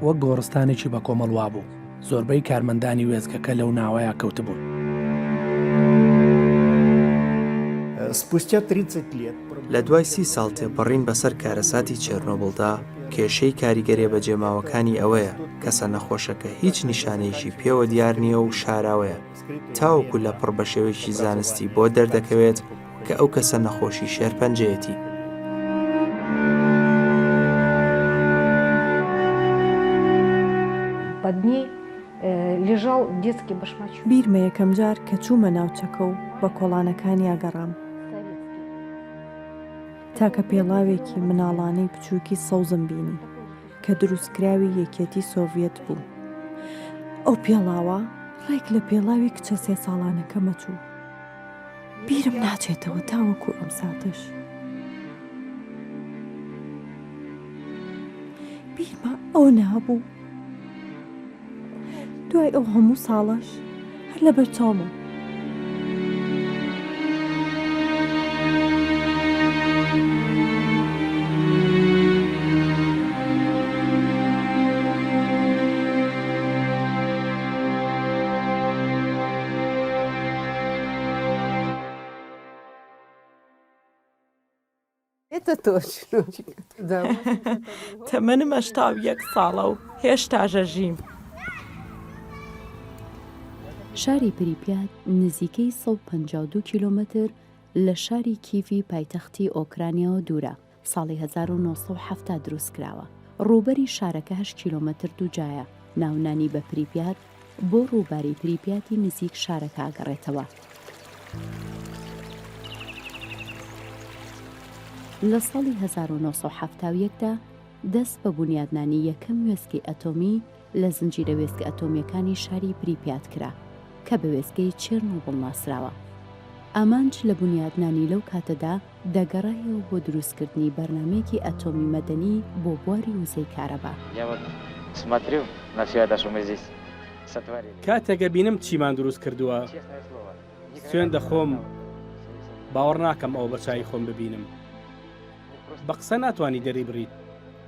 وەک گۆڕستانێکی بە کۆمەڵوا بوو. زۆربەی کارمەندانی وێزگەکە لەو ناوەیە کەوتبوون. لە دوای 30 ساڵ تێپەڕین بەسەر کارەساتی چێرنۆبڵدا کێشەی کاریگەریە بەجێماوەکانی ئەوەیە کەسە نەخۆشەکە هیچ نیشانەیەکی پێوە دیار نییە و شاراوەیە تاوەکو لە پڕ بە شێوەیەکی زانستی بۆ دەردەکەوێت کە ئەو کەسە نەخۆشی شێرپەنجەیەتی. بیرمە یەکەم جار کە چوومە ناوچەکە و بە کۆڵانەکانی ئاگەڕام تاکە پێڵاوێکی مناڵانەی بچووکی سەوزم بینی کە دروستکراوی یەکێتی سۆڤیەت بوو. ئەو پێڵاوە ڕێک لە پێڵاوی کچە 3 ساڵانەکە مەچوو. بیرم ناچێتەوە تاوەکو ئەم ساتش. بیرمە ئەو نابوو. دوای ئەو هەموو ساڵەش هەر لەبەر چاومە. تەمەنم 81 ساڵە و هێشتا ژەژیم. شاری پریپیات نزیکەی 152 کیلۆمەتر لە شاری کیڤی پایتەختی ئۆکرانیاوە دوورە. ساڵی 1970 دروستکراوە. ڕووبەری شارەکە 8 کیلۆمەتر دووجایە. ناونانی بە پریپیات بۆ ڕووباری پریپیاتی نزیک شارەکە ئاگەڕێتەوە. لە ساڵی 1970دا دەست بە بنیادنانی یەکەم وێستگەی ئەتۆمی لە زنجیرە وێستگە ئەتۆمیەکانی شاری پریپیات کرا کە بە وێستگەی چێرنۆبڵ ناسراوە. ئامانج لە بنیادنانی لەو کاتەدا دەگەڕایەوە بۆ دروستکردنی بەرنامەیەکی ئەتۆمی مەدەنی بۆ بواری وزەی کارەبا. کاتێکە بینم چیمان دروست کردووە سوێن دەخۆم باوەڕ ناکەم ئەو بە چای خۆم ببینم. بە قسە ناتوانانی دەری بڕیت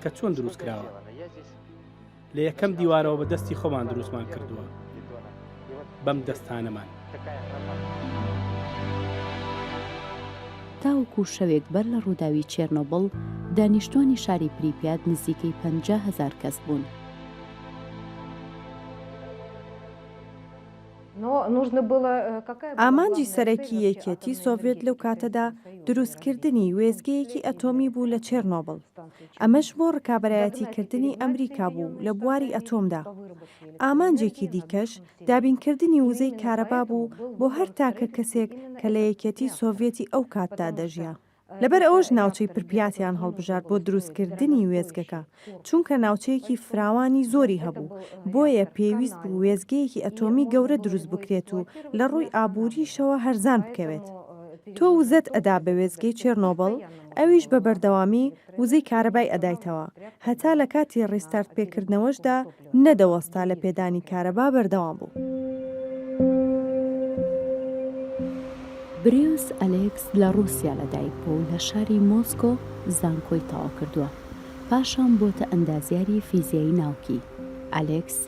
کە چۆن دروست کراوە. لە یەکەم دیوارەوە بە دەستی خۆمان دروستمان کردووە بەم دەستانەمان. تاوەکو شەوێک بەر لە ڕووداوی چێرنۆبڵ دانیشتوانی شاری پریپیات نزیکەی 50,000 کەس بوون. ئامانجی سەرەکی یەکێتی سۆڤێت لەو کاتەدا دروستکردنی وێستگەیەکی ئەتۆمی بوو لە چێرنۆبڵ. ئەمەش بۆ ڕکابەرایەتیکردنی ئەمریکا بوو لە بواری ئەتۆمدا. ئامانجێکی دیکەش دابینکردنی وزەی کارەبا بوو بۆ هەر تاکە کەسێک کە لە یەکێتی سۆڤێتی ئەو کاتدا دەژیا. لەبەر ئەوەش ناوچەی پرپیاتیان هەڵبژار بۆ دروستکردنی وێزگەکە چونکە ناوچەیەکی فراوانی زۆری هەبوو بۆیە پێویست بوو وێزگەیەکی ئەتۆمی گەورە دروست بکرێت و لە ڕووی ئابووریشەوە هەرزان بکەوێت. تۆ وزەت ئەدا بە وێزگەی چێرنۆبڵ ئەویش بە بەردەوامی وزەی کارەبای ئەدایتەوە هەتا لە کاتی ڕیستارت پێکردنەوەشدا نەدەوەستا لە پێدانی کارەبا بەردەوام بوو. بریوس ئەلێکس لە رووسیا لەدایک بوو لە شاری مۆسکۆ زانکۆی تەواو کردووە. پاشان بۆتە ئەندازیاری فیزیایی ناوکی. ئەلێکس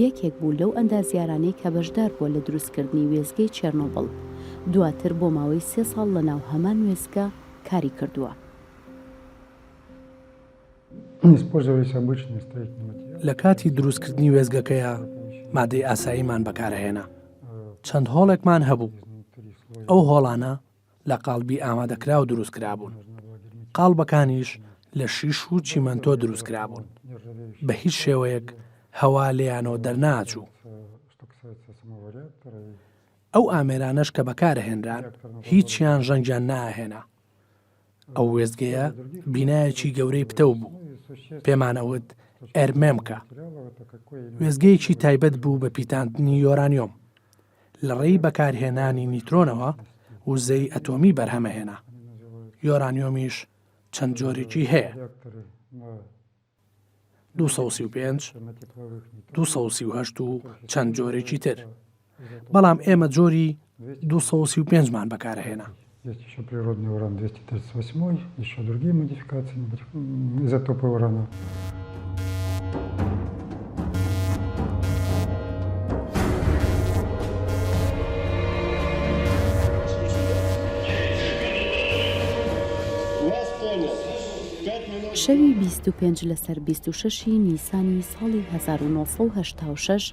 یەکێک بوو لەو ئەندازیارانەی کە بەشدار بووە لە دروستکردنی وێزگەی چێرنۆبڵ. دواتر بۆ ماوەی 3 ساڵ لە ناو هەمان وێزگە کاری کردووە. لە کاتی دروستکردنی وێزگەکەیە مادەی ئاساییمان بەکارهێنا. چەند هۆڵێکمان هەبوو. ئەو هۆڵانە لە قاڵبی ئامادەکرا و دروستکرا بوون. قاڵبەکانیش لە شیش و چیمەنتۆ دروستکرا بوون. بە هیچ شێوەیەک هەوا لێیانەوە دەرناچوو. ئەو ئامێرانەش کە بەکارهێنران هیچیان ژەنگیان ناهێنا. ئەو وێزگەیە بینایەکی گەورەی پتە بوو. پێمانەوت ئەرمێمکە. وێزگەیەکی تایبەت بوو بە پیتاندنی یۆرانیۆم. لە ڕێی بەکارهێنانی نیترۆنەوە وزەی ئەتۆمی بەرهەمەهێنا. یۆرانیۆمیش چەند جۆرێکی هەیە. 235 238 و چەند جۆرێکی تر. بەڵام ئێمە جۆری 235مان بەکارهێنا. Есть еще природный уран 238, еще другие модификации изотопы урана. شەوی 25 لەسەر 26 نیسانی ساڵی 1986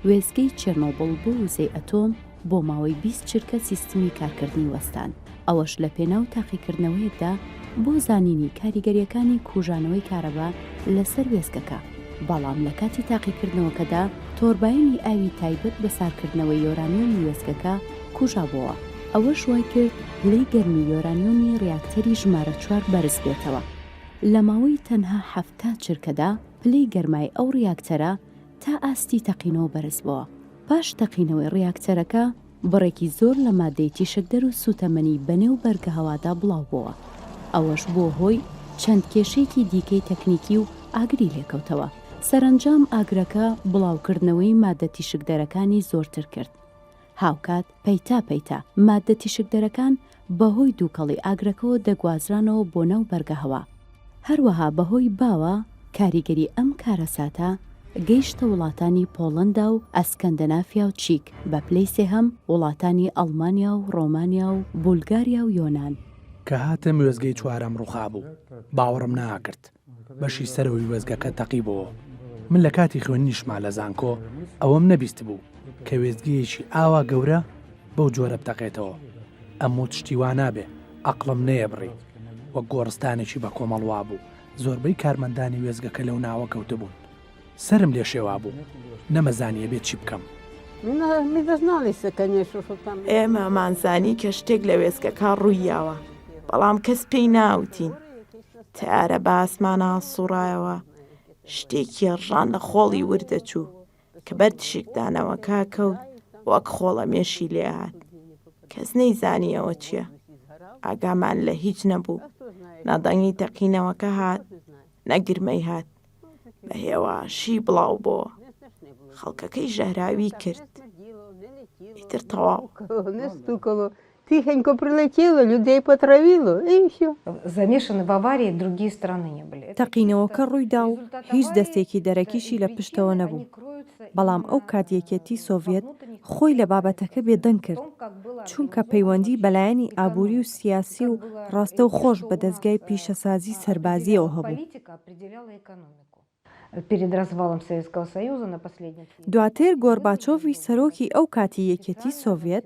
وێستگەی چێرنۆبڵ بۆ وزەی ئەتۆم بۆ ماوەی 20 چرکە سیستمی کارکردنی وەستان. ئەوەش لە پێناو تاقیکردنەوەیەکدا بۆ زانینی کاریگەریەکانی کوژانەوەی کارەبا لەسەر وێستگەکە. بەڵام لە کاتی تاقیکردنەوەکەدا تۆرباینی ئاوی تایبەت بە سارکردنەوەی یۆرانیۆمی وێستگەکە کوژابەوە. ئەوەش وای کرد لەی گەرمی یۆرانیۆمی ڕیاکتەری ژمارە 4 بەرز بێتەوە. لە ماوەی تەنها 70 چرکەدا پلەی گەرمای ئەو ڕیاکتەرە تا ئاستی تەقینەوە بەرز بووە. پاش تەقینەوەی ڕیاکتەرەکە بڕێکی زۆر لە مادەی تیشکدەر و سوتەمەنی بەنێو بەرگە هەوادا بڵاو بووە. ئەوەش بۆ هۆی چەند کێشەیەکی دیکەی تەکنیکی و ئاگری لێکەوتەوە. سەرنجام ئاگرەکە بڵاوکردنەوەی مادە تیشکدەرەکانی زۆرتر کرد. هاوکات پەیتا مادە تیشکدەرەکان بەهۆی دووکەڵی ئاگرەکەەوە دەگوازرانەوە بۆ ناو بەرگە هەوا. هەروەها بەهۆی باوە کاریگەری ئەم کارەساتە گەیشتە وڵاتانی پۆڵەندا و ئەسکەندەنافیا و چیک بە پلەی سێهەم وڵاتانی ئەڵمانیا و ڕۆمانیا و بولگاریا و یۆنان. کە هاتە وێزگەی چوارەم ڕووخابوو باوەڕم ناکرد بەشی سەرەوەی وێزگەکە تەقیبەوە. من لە کاتی خوێنیشما لە زانکۆ ئەوەم نەبیست بوو کە وێزگەیەکی ئاوا گەورە بەو جۆرە بتەقێتەوە. ئەموو تشتیوا نابێ ئەقلم نەیە بڕی وەک گۆڕستانێکی بە کۆمەڵوا بوو. زۆربەی کارمەندانی وێزگەکە لەو ناوە کەوتبوون. سرم لێ شێوا بوو نەمەزانیە بێت چی بکەم. ئێمە مانزانی کە شتێک لە وێستگەکە ڕوویاوە بەڵام کەس پێی ناوتین. تیارە بە ئاسمانە سوڕایەوە شتێکی ڕان لە خۆڵی وردەچوو کە بەر تشکدانەوەکە کەوت وەک خۆڵە مێشی لێ هات. کەس نەیزانیەوە چییە. ئاگامان لە هیچ نەبوو. نادەنگی تەقینەوەکە هات نەگرمەی هات بە هێواشی بڵاو بۆ. خەڵکەکەی ژەهراوی کرد. ئیتر تەواو. Тихонько прилетіло, людей потравило, і все. Замешаны в аварии другие страны не были. تەقینەوەکە ڕوویدا و هیچ دەستێکی دەرەکیشی لە پشتەوە نەبوو. بەڵام ئەو کاتیەکێتی سۆڤێت خۆی لە بابەتەکە بێدەنگ کرد چونکە پەیوەندی بەلایەنی ئابووری و سیاسی و ڕاستە و خۆش بە دەستگای پیشەسازی سەربازیەوە هەبوو. Перед развалом Советского Союза на последних... دواتر گۆرباچۆڤی سەرۆکی ئەو کاتی یەکێتی سۆڤێت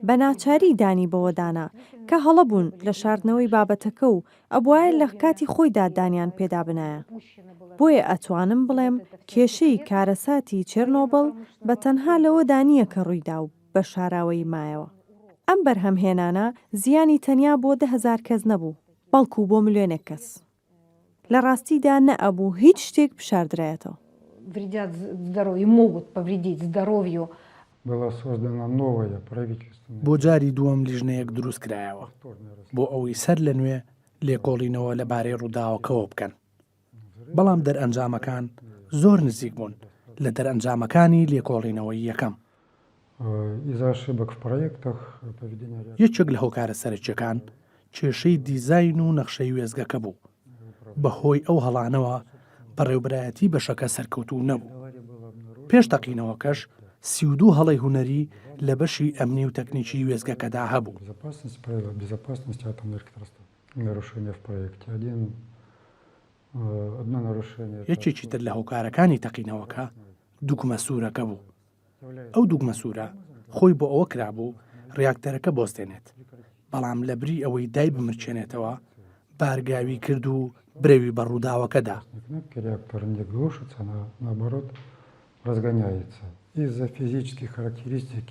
بە ناچاری دانی بەوەدانا کە هەڵەبوون لە شاردنەوەی بابەتەکە و ئەبوایە لە کاتی خۆیدا دانیان پێدا بنایە. بۆیە ئەتوانم بڵێم کێشەی کارەساتی چێرنۆبڵ بە تەنها لەوە دانیە کە ڕوویدا و بە شاراوەی مایەوە. ئەم بەرهەمهێنانە زیانی تەنیا بۆ 10,000 کەس نەبوو بەڵکو بۆ ملیۆنێک کەس. لە ڕاستیدا نەئەبوو هیچ شتێک بشاردرایەتەوە. Вредят здоровью, могут повредить здоровью. Была создана новая правительственная... بۆ جاری دووەم لیژنەیەک دروست کرایەوە بۆ ئەوەی سەر لە نوێ لێکۆڵینەوە لەبارەی ڕووداوەکەوە بکەن. بەڵام دەرئەنجامەکان زۆر نزیک بوون لە دەرئەنجامەکانی لێکۆڵینەوەی یەکەم. Из-за ошибок в проектах поведения... یەکێک لە هۆکارە سەرچیەکان کێشەی دیزاین و نەخشەی وێزگەکە بوو. بەهۆی ئەو هەڵانەوە بەڕێوەبرایەتی بەشەکە سەرکەوتوو نەبوو. پێش تەقینەوەکەش 32 هەڵی هوەری لە بەشی ئەمنی و تەکنیکی وێزگەکەدا هەبوو. Безопасность, правила безопасности атомной электростанции. Нарушение в проекте. Одно нарушение... یەکێکی تر لە هۆکارەکانی تەقینەوەکە دوگمە سوورەکە بوو. ئەو دوگمە سوورە خۆی بۆ ئەوە کرابوو ڕیاکتەرەکە بۆستێنێت. بەڵام لە بری ئەوەی دای بمرچێنێتەوە بارگاوی کرد و برەوی بە ڕووداوەکەدا. Кнопки реактора не глушится, она наоборот разгоняется. Из-за физических характеристик...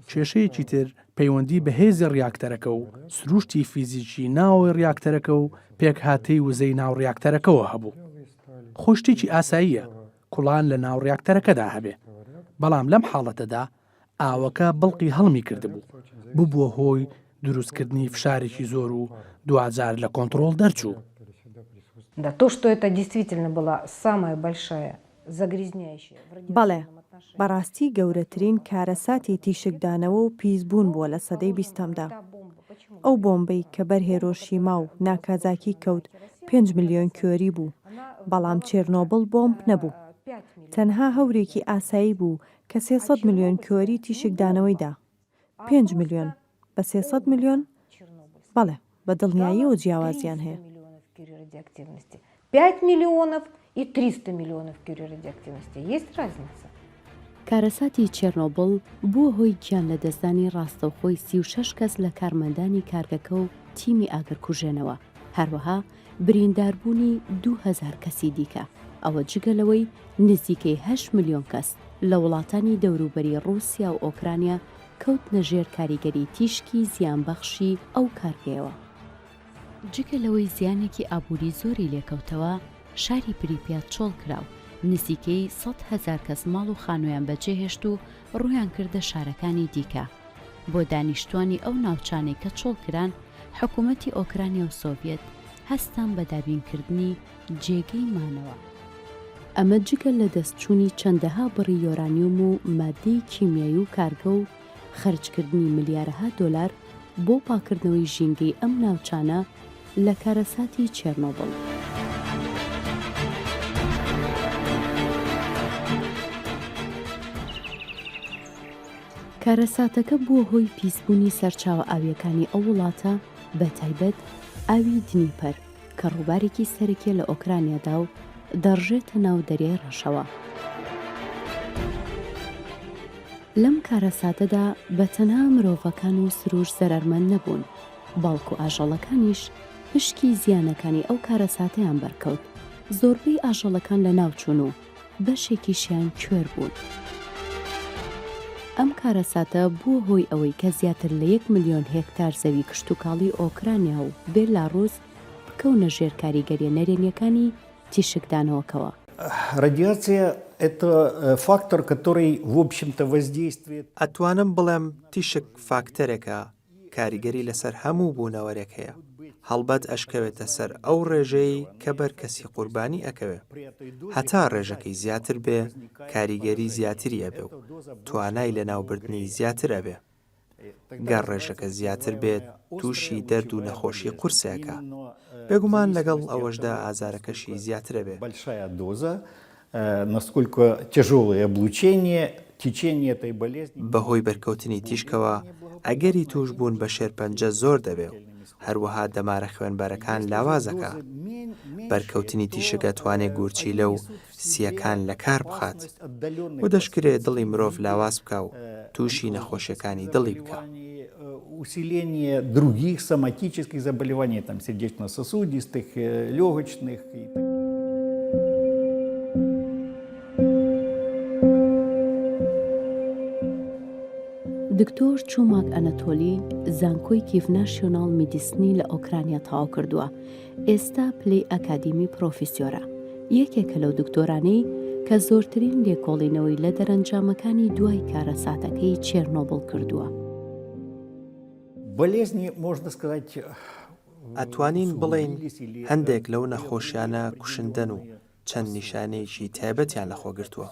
کێشەیەکی تر پەیوەندی بە هێزی ڕیاکتەرەکە و سروشتی فیزیکی ناوەوەی ڕیاکتەرەکە و پێک هاتەی وزەی ناو ڕیاکتەرەکەەوە هەبوو. خۆشتێکی ئاساییە کوڵان لە ناو ڕیاکتەرەکەدا هەبێ. بەڵام لەم حاڵەتەدا ئاوەکە بڵقی هەڵمی کردبوو بووە هۆی دروستکردنی فشارێکی زۆر و دوجار لە کۆنتڕۆڵ دەرچوو. Да, то, что это действительно была самая большая загрязняющая... بەڵێ بەڕاستی گەورەترین کارەساتی تیشکدانەوە و پیسبوون بووە لە سەدەی 20دا. ئەو بۆمبەی کە بەر هێرۆشیما و ناکازاکی کەوت 5 ملیۆن کۆری بوو. بەڵام چێرنۆبڵ بۆمب نەبوو. تەنها هەورێکی ئاسایی بوو کە 300 ملیۆن کۆری تیشکدانەوەیدا. 5 ملیۆن بە 300 ملیۆن؟ بەڵێ بە دڵنیاییەوە جیاوازیان هەیە. кюри радиоактивности. 5 миллионов и 300 миллионов кюри радиоактивности. Есть разница? کارەساتی چێرنۆبڵ بووە هۆی گیان لە دەستدانی ڕاستەوخۆی 36 کەس لە کارمەندانی کارگەکە و تیمی ئاگرکوژێنەوە، هەروەها برینداربوونی 2000 کەسی دیکە. ئەوە جگەلەوەی نزیکەی 8 ملیۆن کەس لە وڵاتانی دەوروبەری ڕووسیا و ئۆکرانیا کەوتنە ژێر کاریگەری تیشکی زیانبەخشی ئەو کارگەیەوە. جگەلەوەی زیانێکی ئابووری زۆری لێکەوتەوە، شاری پریپیات چۆڵ کراو، نزیکەی 100,000 کەس ماڵ و خانویان بەجێهێشت و ڕوویان کردە شارەکانی دیکە. بۆ دانیشتوانی ئەو ناوچانەی کە چۆڵکران، حکوومەتی ئۆکرانیا و سۆڤێت هەستان بە دابینکردنی جێگەی مانەوە. ئەمە جگەل لە دەستچوونی چەندەها بڕی یۆرانیوم و مادەی کیمیایی و کارگە و خەرجکردنی ملیارەها دۆلار بۆ پاکردنەوەی ژینگەی ئەم ناوچانە لە کارەساتی چێرنۆبڵ. کارەساتەکە بووە هۆی پیسبوونی سەرچاوە ئاویەکانی ئەو وڵاتە، بە تایبەت ئاوی دنیپەر کە ڕووبارێکی سەرەکیە لە ئۆکرانیادا و دەڕژێتە ناو دەریای ڕەشەوە. لەم کارەساتەدا بە تەنها مرۆڤەکان و سروش زەرەرمەند نەبوون، باڵکو ئاژەڵەکانیش پشکی زیانەکانی ئەو کارەساتەیان بەرکەوت. زۆربەی ئاژەڵەکان لە ناوچوون و بەشێکیشیان کوێر بوون. ئەم کارەساتە بووە هۆی ئەوەی کە زیاتر لە 1 ملیۆن هێکتار زەوی کشتوکاڵی ئۆکرانیا و بێلاڕووس بکەونە ژێر کاریگەریە نەرێنیەکانی تیشکدانەوەکەوە. Радиация – это фактор, который, в общем-то, воздействует. ئەتوانم بڵێم تیشک فاکتەرێکە کاریگەری لەسەر هەموو بوونەوەرێک هەیە. هەڵبەت ئەشکەوێتە سەر ئەو ڕێژەی کە بەر کەسی قوربانی ئەکەوێ. هەتا ڕێژەکەی زیاتر بێ، کاریگەری زیاتری ئەبێ و توانای لە ناوبردنی زیاتر ئەبێ. گەر ڕێژەکە زیاتر بێت، تووشی دەرد و نەخۆشی قورسێکە. بێگومان لەگەڵ ئەوەشدا ئازارەکەشی زیاتر ئەبێ. Большая доза, насколько тяжелое облучение, течение этой болезни. بەهۆی بەرکەوتنی تیشکەوە ئەگەری توش بوون بە شێرپەنجە زۆر دەبێ و هەروەها دەمارە خوێنبەرەکان لاوازەکە. بەرکەوتنی تیشەکە توانێت گورچیلە و سیەکان لە کار بخات و دەشکرێت دڵی مرۆڤ لاواز بکە و تووشی نەخۆشیەکانی دڵی بکە. Усиление других соматических заболеваний, там, сердечно-сосудистых, легочных и так далее. دکتۆر چوماک ئەنەتۆلی زانکۆی کیف ناشیۆناڵ میدیسنی لە ئۆکرانیا تەواو کردووە. ئێستا پلەی ئەکادیمی پرۆفیسیۆرە، یەکێکە لەو دکتۆرانەی کە زۆرترین لێکۆڵینەوەی لە دەرەنجامەکانی دوای کارەساتەکەی چێرنۆبڵ کردووە. ئەتوانین بڵێن هەندێک لەو نەخۆشیانە کوشندەن و چەند نیشانەیەکی تایبەتیان لەخۆگرتووە.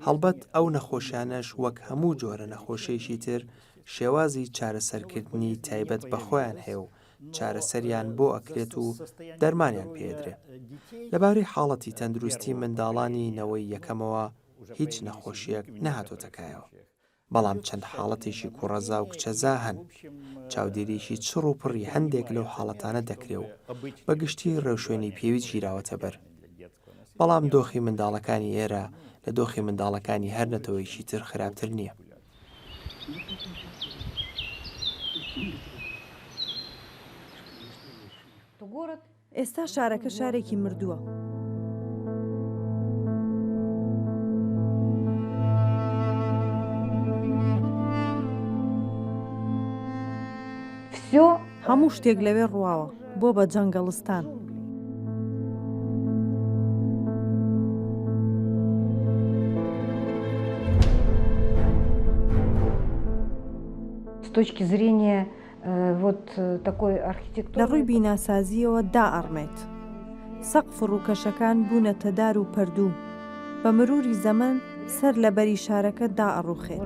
هەڵبەت ئەو نەخۆشیانەش وەک هەموو جۆرە نەخۆشیەشی تر شێوازی چارەسەرکردنی تایبەت بەخۆیان هەیە و چارەسەریان بۆ ئەکرێت و دەرمانیان پێدرێت. لەبارەی حاڵەتی تەندروستی منداڵانی نەوەی یەکەمەوە هیچ نەخۆشیەک نەهاتۆتەکایەوە. بەڵام چەند حاڵەتێکی کوڕەزا و کچەزا هەن. چاودێریشی چڕ و پڕی هەندێک لەو حاڵەتانە دەکرێ و بەگشتی ڕێوشوێنی پێوی گیراوەتە بەر. بەڵام دۆخی منداڵەکانی ئێرە لە دۆخی منداڵەکانی هەر نەتەوەیشی تر خراپتر نییە. ئێستا شارەکە شارێکی مردووە. هەموو شتێک لەوێ ڕواوە بۆ بە جەنگەڵستان. لە ڕووی بیناسازیەوە دائەڕمێت. سەقف ڕووکەشەکان بوونەتە دار و پەردوو. بە مروری زەمن سەر لە بەری شارەکە دائەڕوخێت.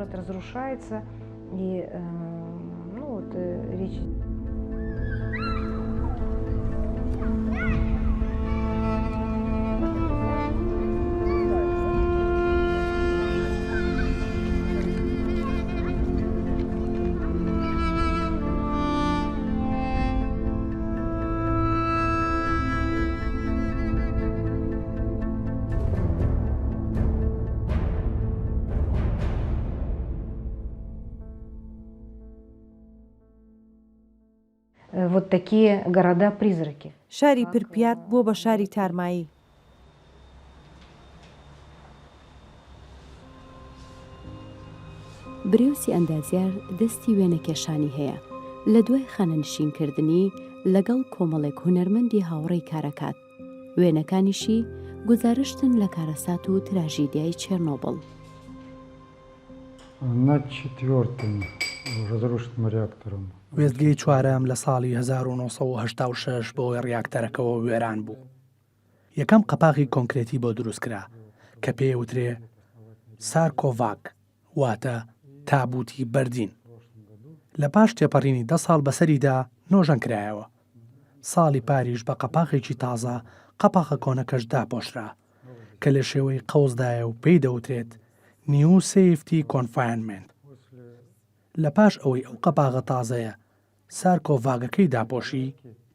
вот такие города-призраки. شاری پرپیات بۆ بە شاری تارمایی. برێوسی ئەندازیار دەستی وێنەکێشانی هەیە لە دوای خانەنشینکردنی لەگەڵ کۆمەڵێک هونەرمەندی هاوڕێی کارەکات. وێنەکانیشی گزارشتن لە کارەسات و تراژیدیای چێرنۆبڵ. Над четвертым разрушенным реактором. وێستگەی چوارەم لە ساڵی 1986 بۆی ڕیاکتەرەکەەوە وێران بوو. یەکەم قەپاغی کۆنکرێتی بۆ دروستکرا کە پێوترێ سارکۆڤاک واتە تابوتی بەردین. لە پاش تێپەڕینی 10 ساڵ بەسەریدا نۆژەن کرایەوە. ساڵی پاریش بە قەپاغێکی تازە قەپاغە کۆنەکەش داپۆشرا کە لە شێوەی قەوزدایە و پێی دەوترێت نیو سیفتی کۆنفاینمنت. لە پاش ئەوەی ئەو قەپاغە تازەیە سارکۆڤاگەکەی داپۆشی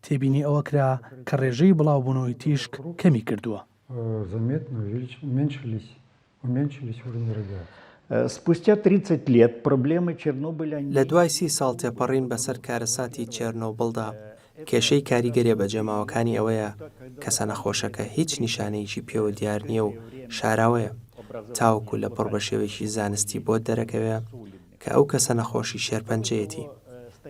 تێبینی ئەوە کرا کە ڕێژەی بڵاوبوونەوەی تیشک کەمی کردووە. Заметно уменьшились уровни радиации. Спустя 30 лет проблемы Чернобыля... لە دوای 30 ساڵ تێپەڕین بەسەر کارەساتی چێرنۆبڵدا کێشەی کاریگەریە بە جێماوەکانی ئەوەیە کە سەنەخۆشەکە هیچ نیشانەیەکی پێوە دیار نییە و شاراوەیە تاوکو لە پڕ بە شێوەیەکی زانستی بۆ دەرەکەوێ کە ئەو کەسە نەخۆشی شێرپەنجەیەتی.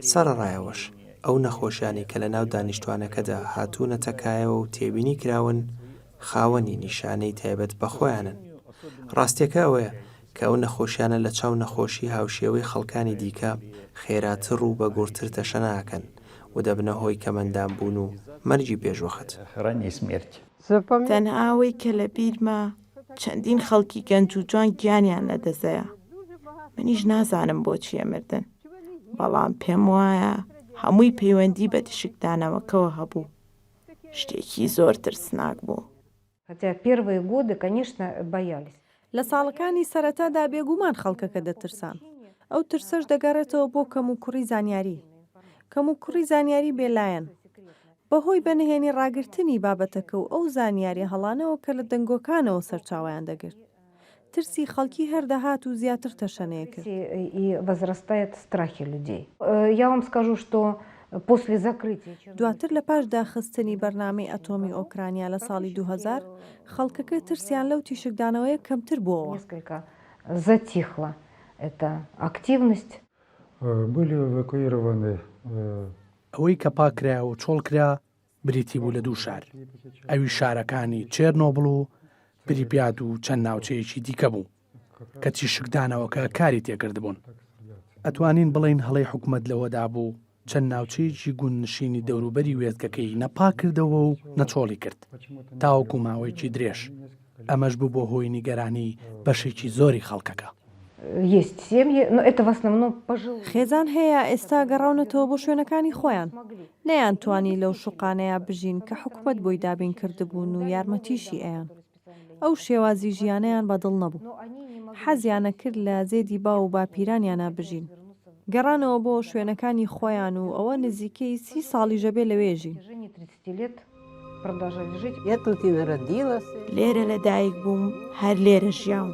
سەرەڕایەوەش ئەو نەخۆشیانی کە لە ناو دانیشتوانەکەدا هاتوونە تەکایەوە و تێبینی کراون خاوەنی نیشانەی تایبەت بە خۆیانن. ڕاستیەکە ئەوەیە کە ئەو نەخۆشیانە لە چاو نەخۆشی هاوشێوەی خەڵکانی دیکە خێراتر و بە گورتر تەشە ناکەن و دەبنە هۆی کەمەندان بوون و مەرجی پێشوەخت. تەنها ئەوەی کە لە بیرمە چەندین خەڵکی گەنج و جوان گیانیان لەدەزەیە. منیش نازانم بۆچیە مردن، بەڵام پێم وایە هەمووی پەیوەندی بە تشکدانەوەکەوە هەبوو. شتێکی زۆر ترسناک بوو. Хотя первые годы, конечно, боялись. لە ساڵەکانی سەرەتادا بێگومان خەڵکەکە دەترسان. ئەو ترسەش دەگەڕێتەوە بۆ کەم و کوڕی زانیاری. کەم و کوڕی زانیاری بێلایەن. بەهۆی بەنهێنی ڕاگررتنی بابەتەکە و ئەو زانیاری هەڵانەوە کە لە دەنگۆکانەوە سەرچاویان دەگرت. ترسی خەڵکی هەردەهات و زیاتر تەشەنەیە کرد. И возрастает страхи людей. Я вам скажу, что после закрытия... دواتر لە پاش داخستنی بەرنامەی ئەتۆمی ئۆکرانیا لە ساڵی 2000 خەڵکەکە ترسیان لەو تیشکدانەوەیە کەمتر بووەوە. Несколько затихла эта активность. Были эвакуированы ئەوەی کە پاکرا و چۆڵکرا بریتی بوو لە دوو شار. ئەوی شارەکانی چێرنۆبڵ و پریپیات و چەند ناوچەیەکی دیکە بوو کە تیشکدانەوەکە کاری تێکرد بوون. ئەتوانین بڵین هەڵەی حکومت لەوەدا بوو چەند ناوچەیەکی گوندنشینی دەوروبەری وێستگەکەی نەپاکردەوە و نەچۆڵی کرد تاوەکو ماوەیەکی درێژ. ئەمەش بوو بۆ هۆی نیگەرانی بەشێکی زۆری خەڵکەکە. Есть семьи, но это в основном пожилые. خێزان هەیە ئێستا گەڕاونەتەوە بۆ شوێنەکانی خۆیان. نەیان توانی لەو شوقانەیە بژین کە حکومت بۆی دابین کردبوون و یارمەتیشی ئەیان. ئەو شێوازی ژیانەیان بەدڵ نەبوو. حەزیانە کرد لە زێدی با و باپیرانیانە بژین. گەڕانەوە بۆ شوێنەکانی خۆیان و ئەوە نزیکەی 30 ساڵی ژەبێ لەوێژین. Я тут и народилась. لێرە لەدایک بووم، هەر لێرە ژیاوم.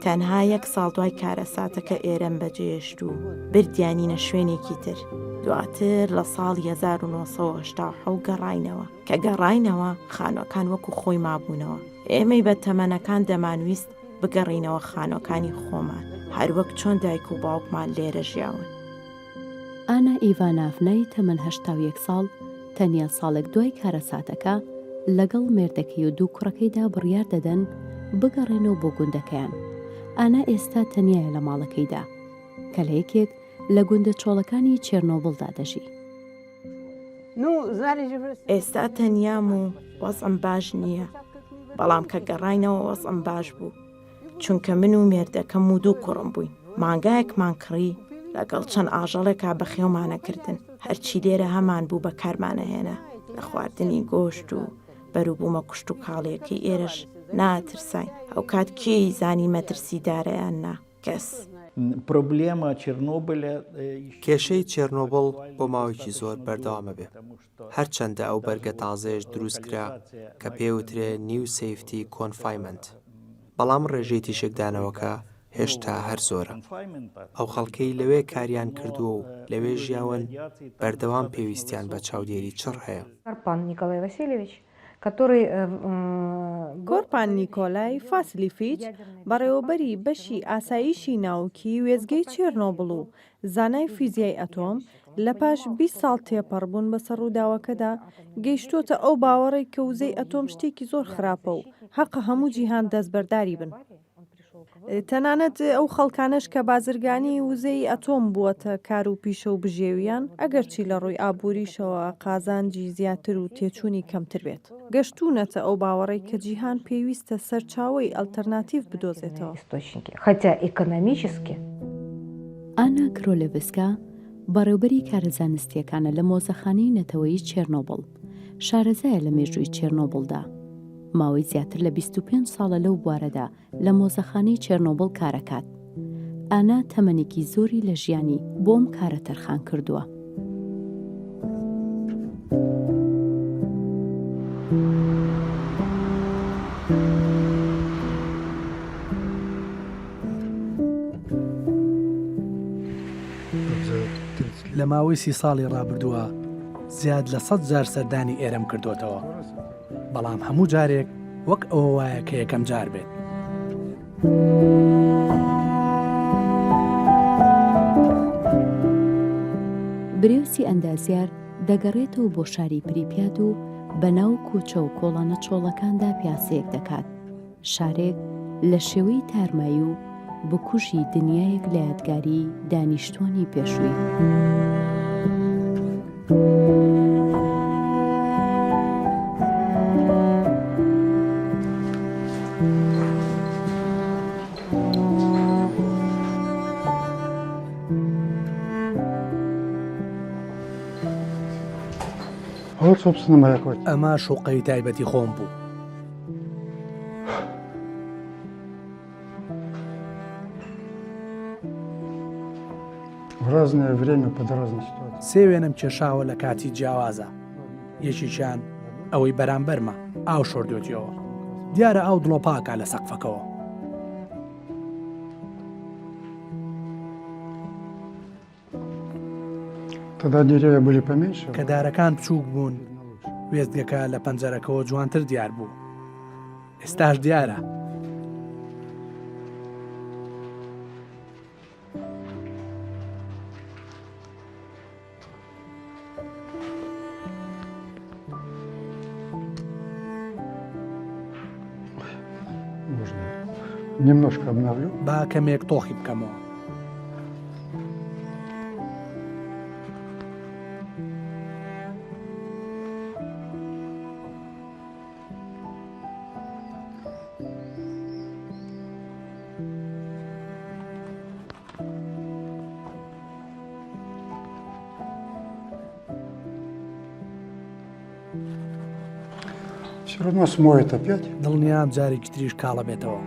تەنها 1 ساڵ دوای کارەساتەکە ئێرەم بەجێهێشت و بردیانینە شوێنێکی تر. دواتر لە ساڵی 1970 گەڕاینەوە کە گەڕاینەوە خانووەکان وەکو خۆی مابوونەوە. ئێمەی بە تەمەنەکان دەمانویست بگەڕینەوە خانووەکانی خۆمان، هەروەک چۆن دایک و باوکمان لێرە ژیاون. ئانا ئیڤانافنای تەمەن 81 ساڵ تەنیا ساڵێک دوای کارەساتەکە لەگەڵ مێردەکەی و دوو کوڕەکەیدا بڕیار دەدەن بگەڕێنەوە بۆ گوندەکەیان. ئانا ئێستا تەنیایە لە ماڵەکەیدا کە لە یەکێک لە گوندە چۆڵەکانی چێرنۆبڵدا دەژی. ئێستا تەنیام و وەزم باش نییە، بەڵام کە گەڕاینەوە وەزم باش بوو، چونکە من و مێردەکەم و دوو کوڕم بووین. مانگایەکمان کڕی لەگەڵ چەند ئاژەڵێکا بەخێومانەکردن. هەرچی لێرە هەمان بوو بە کارمانەهێنا لە خواردنی گۆشت و بەروبوومە کوشت و کاڵیەکەی ئێرەش ناترساین. ئەو کات کێی زانی مەترسیدارەیان نا کەس. کێشەی چێرنۆبڵ بۆ ماوەیەکی زۆر بەردەوامە بێ. هەرچەندە ئەو بەرگە تازەیەش دروست کرا کە پێوترێ نیو سیفتی کۆنفاینمنت، بەڵام ڕێژەی تیشکدانەوەکە هێشتا هەر زۆرە. ئەو خەڵکەی لەوێ کاریان کردووە و لەوێ ژیاون بەردەوام پێویستیان بە چاودێری چڕ هەیە. Карпан Николай Васильевич, который گۆرپان نیکۆلای فاسلیفیچ بەڕێوەبەری بەشی ئاسایشی ناوکی وێزگەی چێرنۆبڵ و زانای فیزیای ئەتۆم لە پاش 20 ساڵ تێپەڕبوون بەسەر ڕووداوەکەدا گەیشتۆتە ئەو باوەڕی کە وزەی ئەتۆم شتێکی زۆر خراپە و حەقە هەموو جیهان دەستبەرداری بن. تەنانەت ئەو خەڵکانش کە بازرگانی وزەی ئەتۆم بووەتە کار و پیشە و بژێویان ئەگەرچی لە ڕووی ئابووریشەوە قازانجی زیاتر و تێچوونی کەمتر بێت. گەشتونەتە ئەو باوەڕی کە جیهان پێویستە سەرچاوەی ئەلتەرناتیڤ بدۆزێتەوە. хотя экономически ئانا کرۆلێڤسکا بەڕێوەبەری کارە زانستیەکانە لە مۆزەخانەی نەتەوەیی چێرنۆبڵ شارەزایە لە مێژووی چێرنۆبڵدا. ماوەی زیاتر لە 25 ساڵە لەو بوارەدا لە مۆزەخانەی چێرنۆبڵ کارەکات. ئانا تەمەنێکی زۆری لە ژیانی بۆم کارە تەرخان کردووە. لە ماوەی 30 ساڵی ڕابردووە زیاد لە 100,000 سەردانی ئێرەم کردوتەوە، بەڵام هەموو جارێک وەک ئەوە وایە کە یەکەم جار بێت. برێوسی ئەندازیار دەگەڕێتەوە بۆ شاری پریپیات و بەناو کوچە و کۆڵانە چۆڵەکاندا پیاسەیەک دەکات، شارێک لە شێوەی تارمایی و بکوژی دنیایەک لە یادگاری دانیشتوانی پێشووی. Вот, собственно, моя квартира. ئەمە شوقەی تایبەتی خۆم بوو. В разное время под разные ситуации. سێ وێنم کێشاوە لە کاتی جیاوازە. یەکیشیان ئەوەی بەرامبەرمە ئاو شۆردوێتیەوە، دیارە ئاو دڵۆپاکە لە سەقفەکەەوە. Тогда деревья были поменьше. کە دارەکان بچووک بوون، وێستگەکە لە پەنجەرەکەەوە جوانتر دیار بوو. ئێستاش دیارە. Можно. Немножко обновлю. با کەمێک تۆخی بکەمەوە. Все равно смоет опять. دڵنیام جارێکی تریش کاڵە بێتەوە.